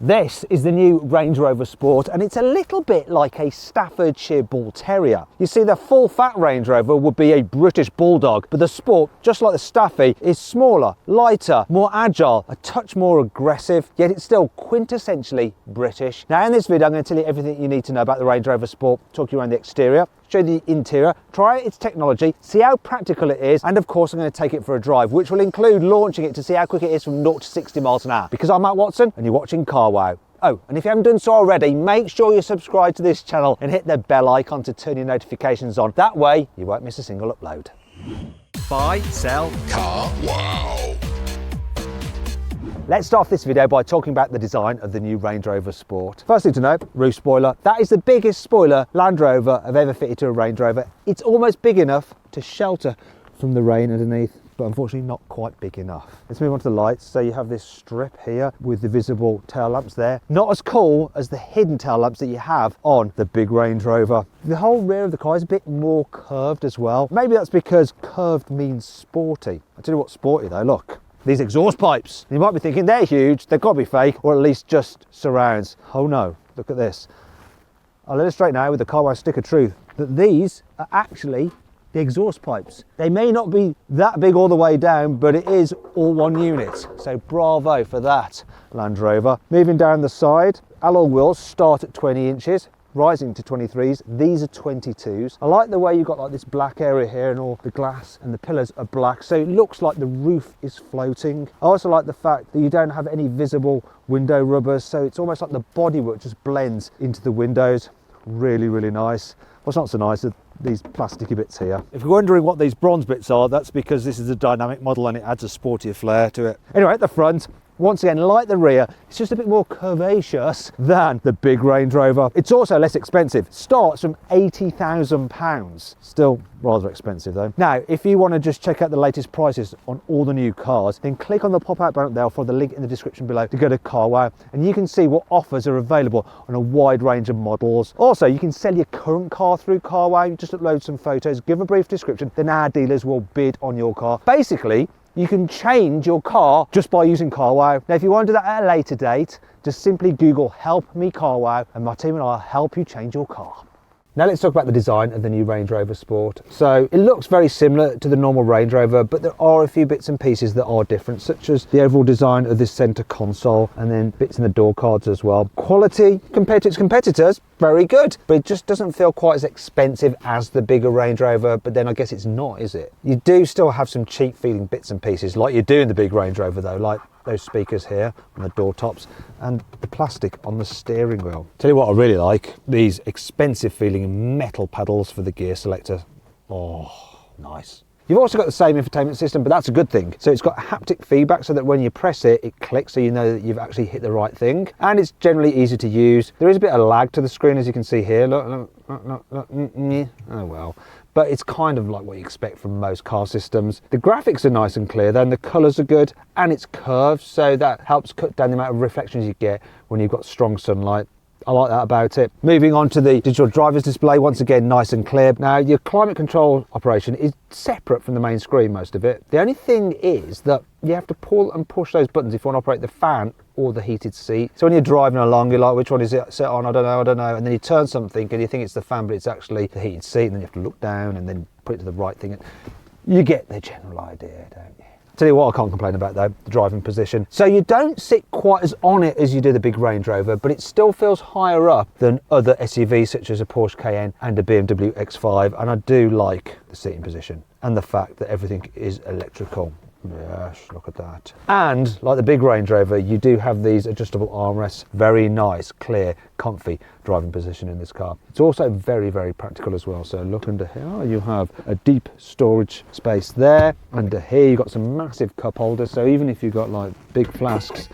This is the new Range Rover Sport, and it's a little bit like a Staffordshire Bull Terrier. You see, the full fat Range Rover would be a British Bulldog, but the Sport, just like the Staffy, is smaller, lighter, more agile, a touch more aggressive, yet it's still quintessentially British. Now in this video I'm going to tell you everything you need to know about the Range Rover Sport, talk you around the exterior, show you the interior, try its technology, see how practical it is, and of course I'm going to take it for a drive, which will include launching it to see how quick it is from 0 to 60 miles an hour. Because I'm Matt Watson and you're watching Carwow. Oh, and if you haven't done so already, make sure you subscribe to this channel and hit the bell icon to turn your notifications on. That way you won't miss a single upload. Buy, sell, Carwow. Let's start off this video by talking about the design of the new Range Rover Sport. First thing to know, roof spoiler. That is the biggest spoiler Land Rover have ever fitted to a Range Rover. It's almost big enough to shelter from the rain underneath, but unfortunately not quite big enough. Let's move on to the lights. So you have this strip here with the visible tail lamps there. Not as cool as the hidden tail lamps that you have on the big Range Rover. The whole rear of the car is a bit more curved as well. Maybe that's because curved means sporty. I'll tell you what sporty though, look. These exhaust pipes. You might be thinking they're huge, they've got to be fake, or at least just surrounds. Oh no, look at this. I'll illustrate now with the Carwow stick of truth that these are actually the exhaust pipes. They may not be that big all the way down, but it is all one unit. So bravo for that, Land Rover. Moving down the side, alloy wheels start at 20 inches. Rising to 23s, these are 22s. I like the way you've got like this black area here and all the glass and the pillars are black, so it looks like the roof is floating. I also like the fact that you don't have any visible window rubbers, so it's almost like the bodywork just blends into the windows. Really, really nice. What's not so nice are these plasticky bits here. If you're wondering what these bronze bits are, that's because this is a dynamic model and it adds a sportier flair to it. Anyway, at the front, once again, like the rear, it's just a bit more curvaceous than the big Range Rover. It's also less expensive. Starts from £80,000. Still rather expensive though. Now, if you want to just check out the latest prices on all the new cars, then click on the pop-out banner there for the link in the description below to go to Carwow, and you can see what offers are available on a wide range of models. Also, you can sell your current car through Carwow. You just upload some photos, give a brief description, then our dealers will bid on your car. Basically, you can change your car just by using Carwow. Now, if you want to do that at a later date, just simply Google "Help Me Carwow" and my team and I will help you change your car. Now let's talk about the design of the new Range Rover Sport. So it looks very similar to the normal Range Rover, but there are a few bits and pieces that are different, such as the overall design of this centre console and then bits in the door cards as well. Quality compared to its competitors, very good, but it just doesn't feel quite as expensive as the bigger Range Rover, but then I guess it's not, is it? You do still have some cheap feeling bits and pieces like you do in the big Range Rover though, like those speakers here on the door tops and the plastic on the steering wheel. Tell you what I really like, these expensive feeling metal pedals for the gear selector. Oh, nice. You've also got the same infotainment system, but that's a good thing. So it's got haptic feedback so that when you press it, it clicks so you know that you've actually hit the right thing. And it's generally easy to use. There is a bit of lag to the screen, as you can see here. Look, oh well. But it's kind of like what you expect from most car systems. The graphics are nice and clear, then the colours are good, and it's curved, so that helps cut down the amount of reflections you get when you've got strong sunlight. I like that about it. Moving on to the digital driver's display, once again nice and clear. Now your climate control operation is separate from the main screen, most of it. The only thing is that you have to pull and push those buttons if you want to operate the fan or the heated seat. So when you're driving along, you're like, which one is it set on? I don't know. And then you turn something and you think it's the fan, but it's actually the heated seat, and then you have to look down and then put it to the right thing. You get the general idea, don't you? Tell you what I can't complain about though, the driving position. So you don't sit quite as on it as you do the big Range Rover, but it still feels higher up than other SUVs such as a Porsche Cayenne and a BMW X5, and I do like the seating position and the fact that everything is electrical. Yes, look at that. And like the big Range Rover, you do have these adjustable armrests. Very nice, clear, comfy driving position in this car. It's also very, very practical as well. So look under here, you have a deep storage space there. Under here, you've got some massive cup holders. So even if you've got like big flasks,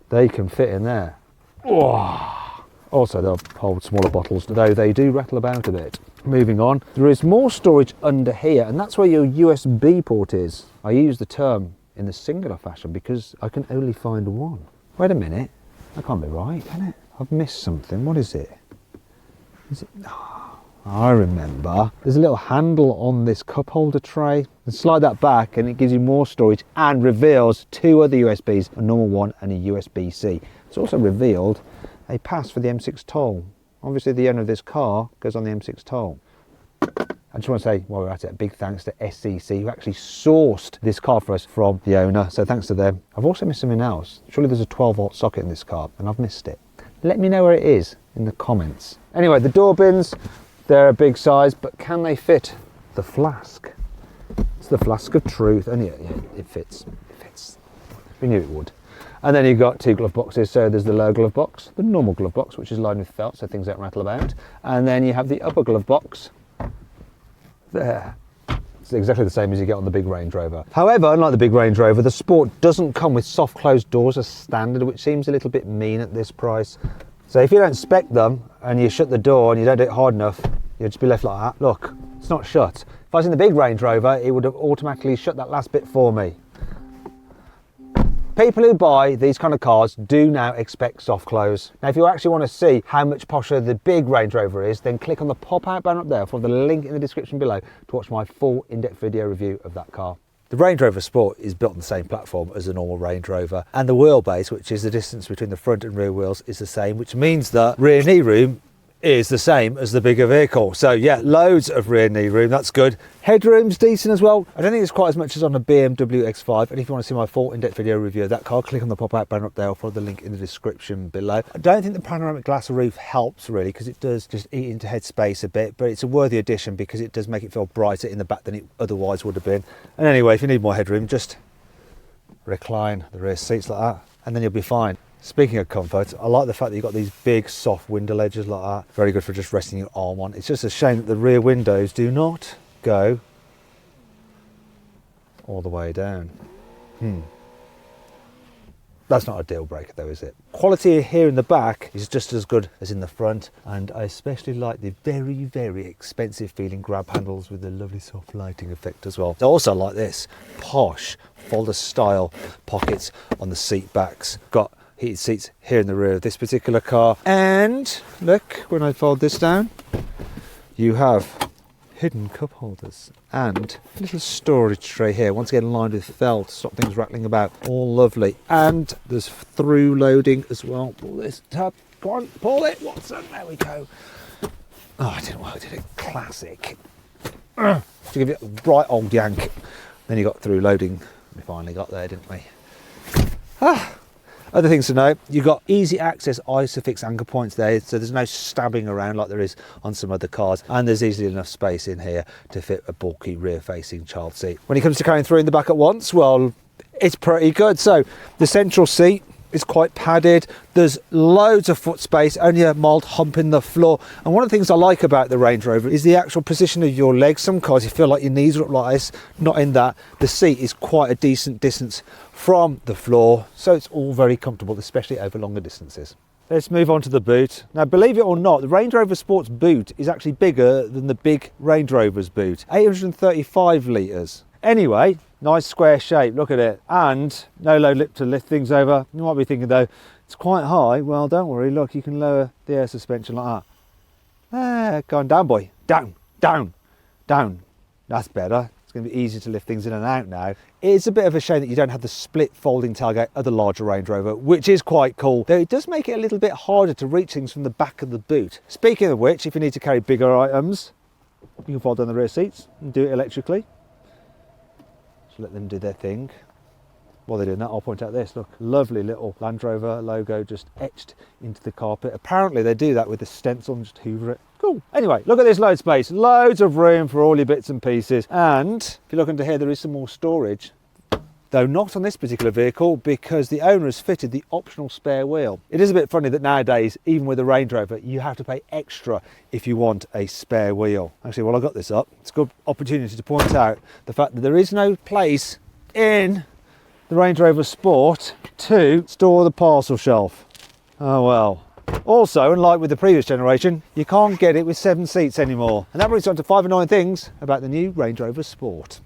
they can fit in there. Oh. Also, they'll hold smaller bottles, though they do rattle about a bit. Moving on, there is more storage under here, and that's where your USB port is. I use the term in the singular fashion because I can only find one. Wait a minute, that can't be right, can it? I've missed something. What is it? Is it? Oh, I remember. There's a little handle on this cup holder tray. You slide that back and it gives you more storage and reveals two other USBs, a normal one and a USB-C. It's also revealed a pass for the M6 toll. Obviously the owner of this car goes on the M6 toll. I just want to say, while we're at it, a big thanks to SCC, who actually sourced this car for us from the owner. So thanks to them. I've also missed something else. Surely there's a 12-volt socket in this car, and I've missed it. Let me know where it is in the comments. Anyway, the door bins, they're a big size, but can they fit the flask? It's the flask of truth, and yeah, it fits. It fits. We knew it would. And then you've got 2 glove boxes. So there's the low glove box, the normal glove box, which is lined with felt so things don't rattle about. And then you have the upper glove box there. It's exactly the same as you get on the big Range Rover. However, unlike the big Range Rover, the Sport doesn't come with soft closed doors as standard, which seems a little bit mean at this price. So if you don't spec them and you shut the door and you don't do it hard enough, you'll just be left like that. Look, it's not shut. If I was in the big Range Rover, it would have automatically shut that last bit for me. People who buy these kind of cars do now expect soft close. Now, if you actually want to see how much posher the big Range Rover is, then click on the pop-out banner up there for the link in the description below to watch my full in-depth video review of that car. The Range Rover Sport is built on the same platform as a normal Range Rover, and the wheelbase, which is the distance between the front and rear wheels, is the same, which means that rear knee room is the same as the bigger vehicle. So yeah, loads of rear knee room, that's good. Headroom's decent as well. I don't think it's quite as much as on a BMW X5, and if you want to see my full in-depth video review of that car, click on the pop-out banner up there or follow the link in the description below. I don't think the panoramic glass roof helps really, because it does just eat into headspace a bit, but it's a worthy addition because it does make it feel brighter in the back than it otherwise would have been. And anyway, if you need more headroom, just recline the rear seats like that, and then you'll be fine. Speaking of comfort, I like the fact that you've got these big soft window ledges like that. Very good for just resting your arm on. It's just a shame that the rear windows do not go all the way down. That's not a deal breaker though, is it? Quality here in the back is just as good as in the front, and I especially like the very, very expensive feeling grab handles with the lovely soft lighting effect as well. I also like this posh folder style pockets on the seat backs. Got heated seats here in the rear of this particular car, and look, when I fold this down, you have hidden cup holders and a little storage tray here, once again lined with felt to stop things rattling about. All lovely. And there's through loading as well. Pull this tab, go on, pull it, Watson, there we go. Oh, it didn't work, did it? Classic. To give it a right old yank. Then you got through loading. We finally got there, didn't we? Other things to note, you've got easy access ISOFIX anchor points there, so there's no stabbing around like there is on some other cars, and there's easily enough space in here to fit a bulky rear-facing child seat. When it comes to carrying 3 in the back at once, well, it's pretty good. So the central seat is quite padded, there's loads of foot space, only a mild hump in the floor. And one of the things I like about the Range Rover is the actual position of your legs. Some cars you feel like your knees are up like this, not in that. The seat is quite a decent distance from the floor, so it's all very comfortable, especially over longer distances. Let's move on to the boot. Now, believe it or not, the Range Rover Sport's boot is actually bigger than the big Range Rover's boot, 835 litres. Anyway, nice square shape, look at it, and no low lip to lift things over. You might be thinking though, it's quite high. Well, don't worry, look, you can lower the air suspension like that. Going down, boy, down, down, down. That's better. It's going to be easier to lift things in and out now. It's a bit of a shame that you don't have the split folding tailgate of the larger Range Rover, which is quite cool, though it does make it a little bit harder to reach things from the back of the boot. Speaking of which, if you need to carry bigger items, you can fold down the rear seats and do it electrically. Let them do their thing. While they're doing that, I'll point out this, look, lovely little Land Rover logo just etched into the carpet. Apparently they do that with the stencil and just hoover it. Cool. Anyway, look at this load space, loads of room for all your bits and pieces. And if you look under here, there is some more storage, though not on this particular vehicle because the owner has fitted the optional spare wheel. It is a bit funny that nowadays, even with a Range Rover, you have to pay extra if you want a spare wheel. Actually, while I got this up, it's a good opportunity to point out the fact that there is no place in the Range Rover Sport to store the parcel shelf. Oh well. Also, unlike with the previous generation, you can't get it with 7 seats anymore. And that brings us on to 5 annoying things about the new Range Rover Sport.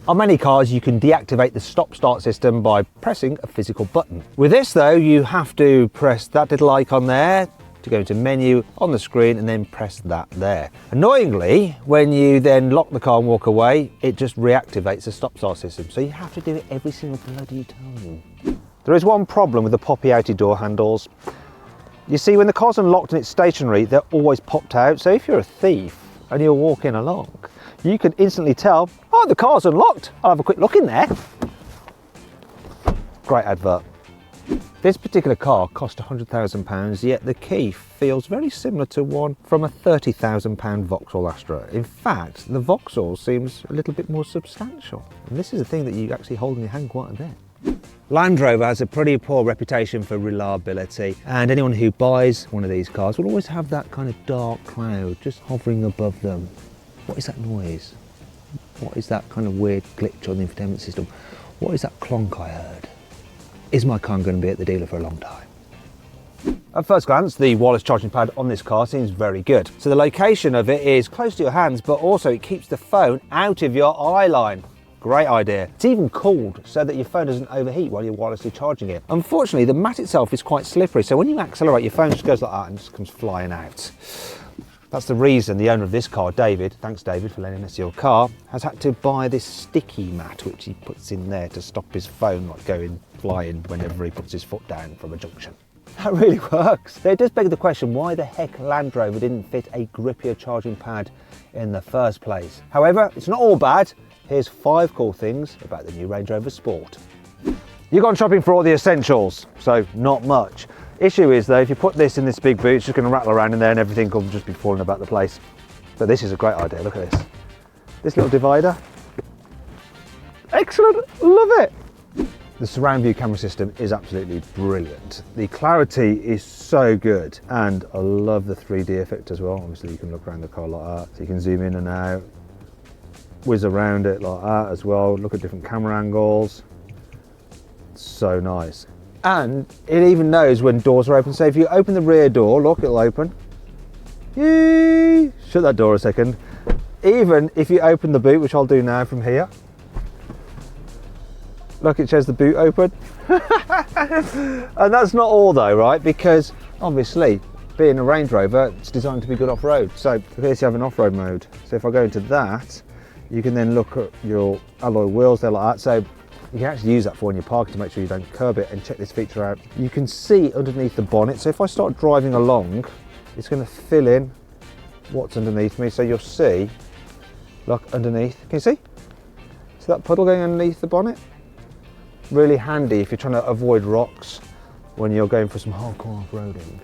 On many cars, you can deactivate the stop-start system by pressing a physical button. With this though, you have to press that little icon there to go into menu on the screen and then press that there. Annoyingly, when you then lock the car and walk away, it just reactivates the stop-start system. So you have to do it every single bloody time. There is one problem with the poppy outy door handles. You see, when the car's unlocked and it's stationary, they're always popped out. So if you're a thief and you're walking along, you can instantly tell, oh, the car's unlocked. I'll have a quick look in there. Great advert. This particular car cost £100,000, yet the key feels very similar to one from a £30,000 Vauxhall Astra. In fact, the Vauxhall seems a little bit more substantial. And this is a thing that you actually hold in your hand quite a bit. Land Rover has a pretty poor reputation for reliability, and anyone who buys one of these cars will always have that kind of dark cloud just hovering above them. What is that noise? What is that kind of weird glitch on the infotainment system? What is that clonk I heard? Is my car going to be at the dealer for a long time? At first glance, the wireless charging pad on this car seems very good. So the location of it is close to your hands, but also it keeps the phone out of your eye line. Great idea. It's even cooled so that your phone doesn't overheat while you're wirelessly charging it. Unfortunately, the mat itself is quite slippery, so when you accelerate, your phone just goes like that and just comes flying out. That's the reason the owner of this car, David, thanks David for lending us your car, has had to buy this sticky mat which he puts in there to stop his phone like going flying whenever he puts his foot down from a junction. That really works. So it does beg the question, why the heck Land Rover didn't fit a grippier charging pad in the first place? However, it's not all bad. Here's 5 cool things about the new Range Rover Sport. You've gone shopping for all the essentials, so not much. Issue is though, if you put this in this big boot, it's just going to rattle around in there and everything will just be falling about the place. But this is a great idea, look at this. This little divider. Excellent, love it. The surround view camera system is absolutely brilliant. The clarity is so good, and I love the 3D effect as well. Obviously you can look around the car like that, so you can zoom in and out, whiz around it like that as well, look at different camera angles. So nice. And it even knows when doors are open. So if you open the rear door, look, it'll open. Yee! Shut that door a second. Even if you open the boot, which I'll do now from here. Look, it shows the boot open. And that's not all though, right? Because obviously, being a Range Rover, it's designed to be good off-road. So here's you have an off-road mode. So if I go into that, you can then look at your alloy wheels, they're like that. So you can actually use that for when you're parking to make sure you don't curb it, and check this feature out. You can see underneath the bonnet. So if I start driving along, it's going to fill in what's underneath me. So you'll see, look underneath. Can you see? See that puddle going underneath the bonnet? Really handy if you're trying to avoid rocks when you're going for some hardcore off-roading.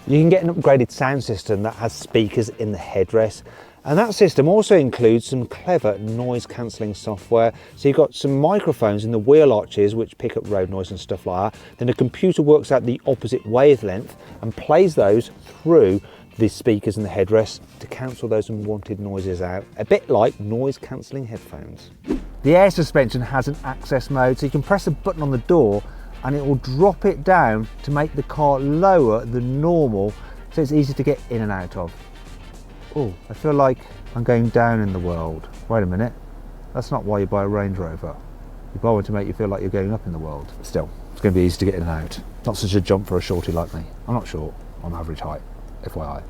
You can get an upgraded sound system that has speakers in the headrest. And that system also includes some clever noise cancelling software. So you've got some microphones in the wheel arches which pick up road noise and stuff like that. Then the computer works out the opposite wavelength and plays those through the speakers in the headrest to cancel those unwanted noises out. A bit like noise cancelling headphones. The air suspension has an access mode, so you can press a button on the door and it will drop it down to make the car lower than normal, so it's easy to get in and out of. Oh, I feel like I'm going down in the world. Wait a minute, that's not why you buy a Range Rover. You buy one to make you feel like you're going up in the world. Still, it's going to be easy to get in and out. Not such a jump for a shorty like me. I'm not short, I'm average height, FYI.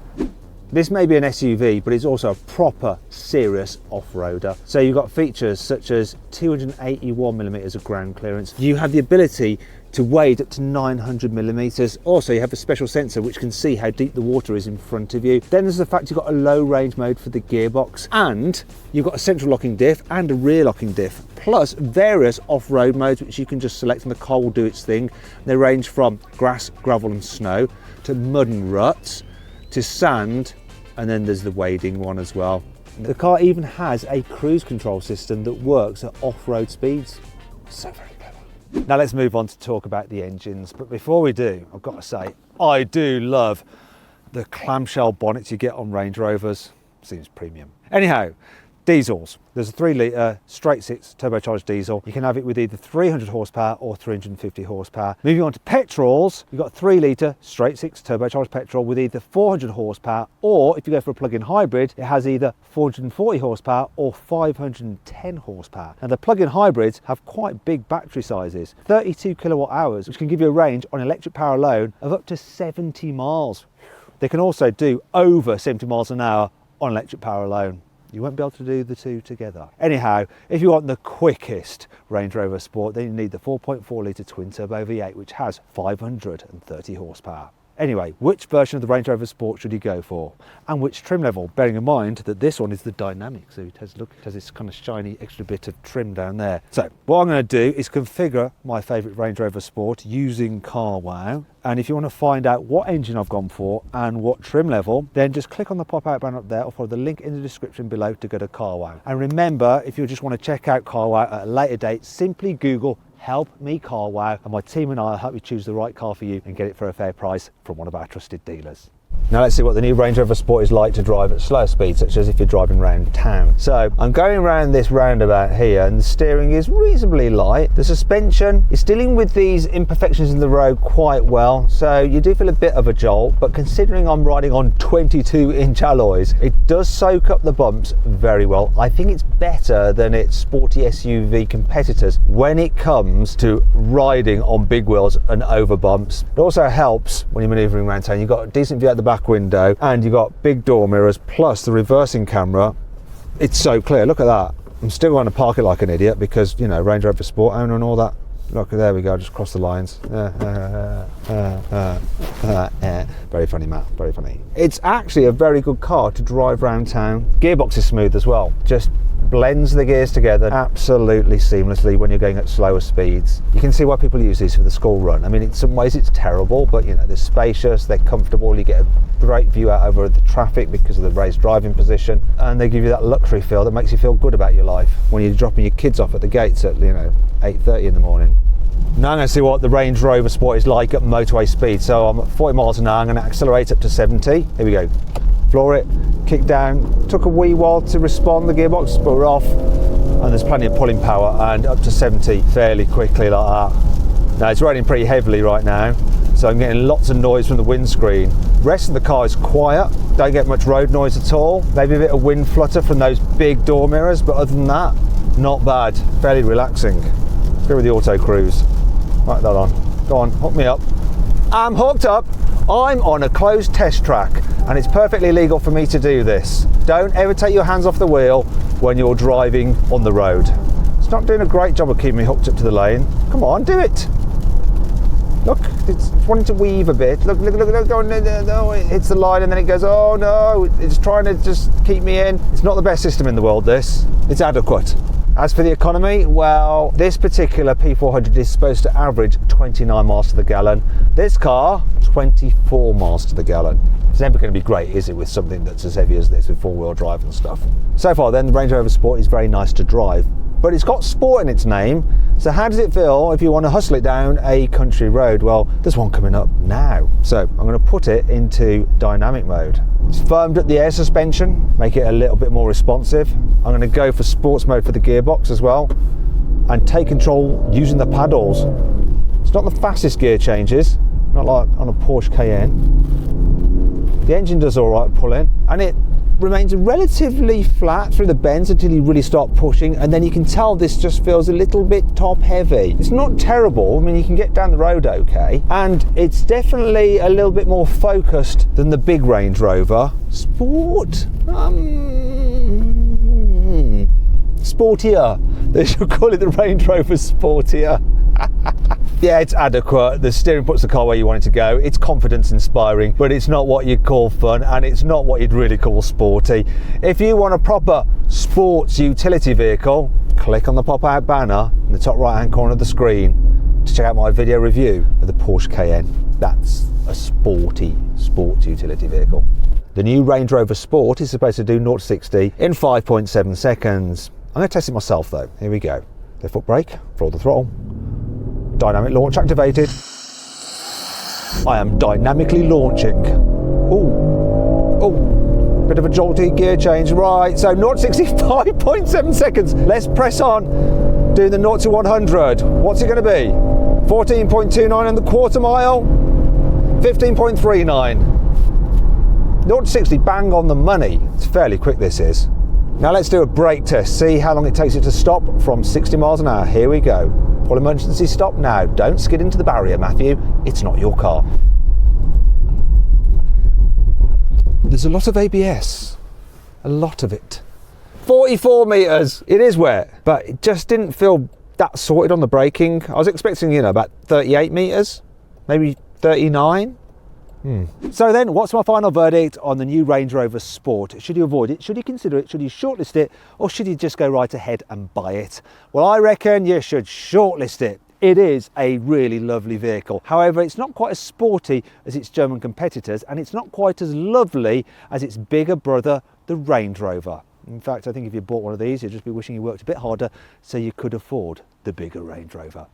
This may be an SUV, but it's also a proper serious off-roader. So you've got features such as 281mm of ground clearance. You have the ability to wade up to 900mm. Also, you have a special sensor which can see how deep the water is in front of you. Then there's the fact you've got a low range mode for the gearbox, and you've got a central locking diff and a rear locking diff, plus various off-road modes which you can just select and the car will do its thing. They range from grass, gravel and snow to mud and ruts to sand, and then there's the wading one as well. The car even has a cruise control system that works at off-road speeds. So very clever. Now let's move on to talk about the engines, but before we do, I've got to say, I do love the clamshell bonnets you get on Range Rovers. Seems premium. Anyhow, diesels. There's a 3-litre straight 6 turbocharged diesel. You can have it with either 300 horsepower or 350 horsepower. Moving on to petrols, you've got 3-litre straight 6 turbocharged petrol with either 400 horsepower, or if you go for a plug-in hybrid, it has either 440 horsepower or 510 horsepower. Now the plug-in hybrids have quite big battery sizes, 32 kilowatt hours, which can give you a range on electric power alone of up to 70 miles. They can also do over 70 miles an hour on electric power alone. You won't be able to do the two together. Anyhow, if you want the quickest Range Rover Sport, then you need the 4.4 litre twin turbo V8, which has 530 horsepower. Anyway, which version of the Range Rover Sport should you go for? And which trim level? Bearing in mind that this one is the dynamic, so it has, look, it has this kind of shiny extra bit of trim down there. So what I'm going to do is configure my favourite Range Rover Sport using Carwow. And if you want to find out what engine I've gone for and what trim level, then just click on the pop-out banner up there or follow the link in the description below to go to Carwow. And remember, if you just want to check out Carwow at a later date, simply Google Help Me Carwow, and my team and I will help you choose the right car for you and get it for a fair price from one of our trusted dealers. Now let's see what the new Range Rover Sport is like to drive at slower speeds, such as if you're driving around town. So I'm going around this roundabout here and the steering is reasonably light. The suspension is dealing with these imperfections in the road quite well, so you do feel a bit of a jolt, but considering I'm riding on 22-inch alloys, it does soak up the bumps very well. I think it's better than its sporty SUV competitors when it comes to riding on big wheels and over bumps. It also helps when you're manoeuvring around town. You've got a decent view out the back window and you've got big door mirrors plus the reversing camera. It's so clear, look at that. I'm still going to park it like an idiot because, you know, Range Rover Sport owner and all that. Look, there we go, just cross the lines. Very funny, Matt, very funny. It's actually a very good car to drive around town. Gearbox is smooth as well, just blends the gears together absolutely seamlessly when you're going at slower speeds. You can see why people use these for the school run. I mean, in some ways it's terrible, but you know, they're spacious, they're comfortable, you get a great view out over the traffic because of the raised driving position, and they give you that luxury feel that makes you feel good about your life when you're dropping your kids off at the gates at, you know, 8:30 in the morning. Now I'm going to see what the Range Rover Sport is like at motorway speed. So I'm at 40 miles an hour, I'm going to accelerate up to 70. Here we go. Floor it, kick down. Took a wee while to respond, the gearbox, but we're off. And there's plenty of pulling power, and up to 70 fairly quickly like that. Now it's raining pretty heavily right now, so I'm getting lots of noise from the windscreen. The rest of the car is quiet, don't get much road noise at all. Maybe a bit of wind flutter from those big door mirrors, but other than that, not bad, fairly relaxing. Let's go with the auto cruise. Right that on, go on, hook me up. I'm hooked up. I'm on a closed test track and it's perfectly legal for me to do this. Don't ever take your hands off the wheel when you're driving on the road. It's not doing a great job of keeping me hooked up to the lane. Come on, do it. Look, it's wanting to weave a bit. Look, oh, no, it hits the line and then it goes, oh no, it's trying to just keep me in. It's not the best system in the world, this. It's adequate. As for the economy, well, this particular P400 is supposed to average 29 miles to the gallon. This car, 24 miles to the gallon. It's never going to be great, is it, with something that's as heavy as this with four-wheel drive and stuff. So far then, the Range Rover Sport is very nice to drive, but it's got sport in its name. So how does it feel if you want to hustle it down a country road? Well, there's one coming up now. So I'm going to put it into dynamic mode. It's firmed up the air suspension, make it a little bit more responsive. I'm going to go for sports mode for the gearbox as well, and take control using the paddles. It's not the fastest gear changes, not like on a Porsche Cayenne. The engine does all right pulling, and it remains relatively flat through the bends until you really start pushing, and then you can tell this just feels a little bit top heavy. It's not terrible, I mean you can get down the road okay, and it's definitely a little bit more focused than the big Range Rover Sport. Sportier. They should call it the Range Rover Sportier. Yeah, it's adequate. The steering puts the car where you want it to go. It's confidence inspiring, but it's not what you'd call fun, and it's not what you'd really call sporty. If you want a proper sports utility vehicle, click on the pop-out banner in the top right-hand corner of the screen to check out my video review of the Porsche Cayenne. That's a sporty sports utility vehicle. The new Range Rover Sport is supposed to do 0 to 60 in 5.7 seconds. I'm going to test it myself though. Here we go. The foot brake, full the throttle. Dynamic launch activated. I am dynamically launching. Oh, bit of a jolty gear change. Right, so 0 to 60, 5.7 seconds. Let's press on. Doing the 0 to 100. What's it going to be? 14.29 in the quarter mile. 15.39. 0 to 60, bang on the money. It's fairly quick, this is. Now let's do a brake test. See how long it takes it to stop from 60 miles an hour. Here we go. Full emergency stop now. Don't skid into the barrier, Matthew. It's not your car. There's a lot of ABS. A lot of it. 44 metres. It is wet, but it just didn't feel that sorted on the braking. I was expecting, you know, about 38 metres, maybe 39. So then, what's my final verdict on the new Range Rover Sport? Should you avoid it? Should you consider it? Should you shortlist it? Or should you just go right ahead and buy it? Well, I reckon you should shortlist it. It is a really lovely vehicle. However, it's not quite as sporty as its German competitors, and it's not quite as lovely as its bigger brother, the Range Rover. In fact, I think if you bought one of these, you'd just be wishing you worked a bit harder so you could afford the bigger Range Rover.